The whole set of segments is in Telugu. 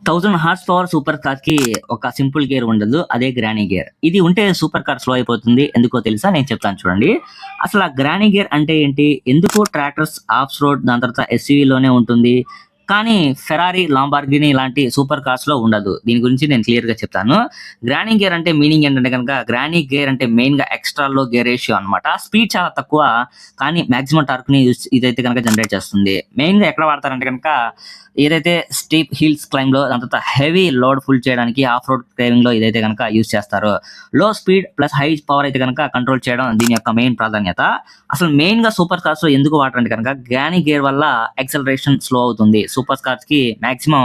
1000 హార్స్ పవర్ సూపర్ కార్ కి ఒక సింపుల్ గేర్ ఉండదు, అదే గ్రానీ గేర్. ఇది ఉంటే సూపర్ కార్ స్లో అయిపోతుంది. ఎందుకో తెలుసా? నేను చెప్తాను చూడండి. అసలు ఆ గ్రానీ గేర్ అంటే ఏంటి? ఎందుకు ట్రాక్టర్స్, ఆఫ్ రోడ్, దాని తర్వాత ఎస్యూవీలోనే ఉంటుంది, కానీ ఫెరారీ, లాంబార్గిని ఇలాంటి సూపర్ కార్స్ లో ఉండదు? దీని గురించి నేను క్లియర్ గా చెప్తాను. గ్రానీ గేర్ అంటే మీనింగ్ ఏంటంటే కనుక, గ్రానీ గేర్ అంటే మెయిన్ గా ఎక్స్ట్రా లో గేర్ రేషియో అనమాట. స్పీడ్ చాలా తక్కువ, కానీ మాక్సిమం టార్క్ ని ఇదైతే కనుక జనరేట్ చేస్తుంది. మెయిన్ గా ఎక్కడ వాడతారంటే కనుక, ఏదైతే స్టీప్ హిల్స్ క్లైమ్ లో, దాని తర్వాత హెవీ లోడ్ ఫుల్ చేయడానికి, ఆఫ్ రోడ్ డ్రైవింగ్ లో ఇదైతే కనుక యూజ్ చేస్తారు. లో స్పీడ్ ప్లస్ హై పవర్ అయితే కనుక కంట్రోల్ చేయడం దీని యొక్క మెయిన్ ప్రాధాన్యత. అసలు మెయిన్ గా సూపర్ కార్స్ లో ఎందుకు వాడరంటే కనుక, గ్రానీ గేర్ వల్ల యాక్సలరేషన్ స్లో అవుతుంది. సూపర్ కార్స్ కి మాక్సిమం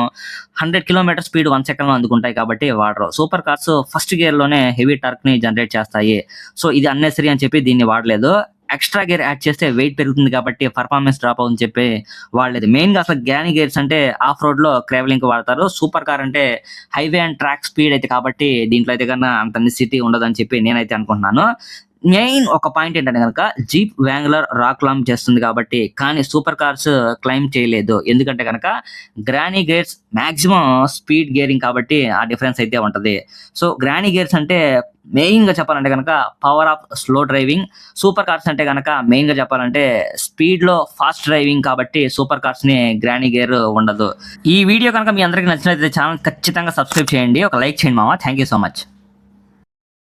100 కిలోమీటర్ స్పీడ్ 1 సెకండ్ లో అందుకుంటాయి కాబట్టి వాడరు. సూపర్ కార్స్ ఫస్ట్ గేర్ లోనే హెవీ టార్క్ ని జనరేట్ చేస్తాయి. సో ఇది అన్నెసరీ అని చెప్పి దీన్ని వాడలేదు. ఎక్స్ట్రా గేర్ యాడ్ చేస్తే వెయిట్ పెరుగుతుంది కాబట్టి పర్ఫార్మెన్స్ డ్రాప్ అవుతుంది చెప్పి వాడలేదు. మెయిన్ గా అసలు గ్రానీ గేర్స్ అంటే ఆఫ్ రోడ్ లో ట్రావెలింగ్ వాడతారు. సూపర్ కార్ అంటే హైవే అండ్ ట్రాక్ స్పీడ్ అయితే కాబట్టి దీంట్లో అయితే కన్నా అంత నెసిటీ ఉండదని చెప్పి నేనైతే అనుకుంటున్నాను. మెయిన్ ఒక పాయింట్ ఏంటంటే కనుక, జీప్ వ్యాంగులర్ రాక్ క్లైంబ్ చేస్తుంది కాబట్టి, కానీ సూపర్ కార్స్ క్లైంబ్ చేయలేదు. ఎందుకంటే కనుక granny gears maximum speed gearing కాబట్టి ఆ డిఫరెన్స్ అయితే ఉంటది. సో గ్రానీ గేర్స్ అంటే మెయిన్ గా చెప్పాలంటే కనుక power of slow driving. Super cars అంటే కనుక మెయిన్ గా చెప్పాలంటే స్పీడ్ లో ఫాస్ట్ డ్రైవింగ్ కాబట్టి సూపర్ కార్స్ ని గ్రానీ గేర్ ఉండదు. ఈ వీడియో కనుక మీ అందరికి నచ్చినట్లయితే ఛానల్ ఖచ్చితంగా సబ్స్క్రైబ్ చేయండి, ఒక లైక్ చేయండి మామ. Thank you so much.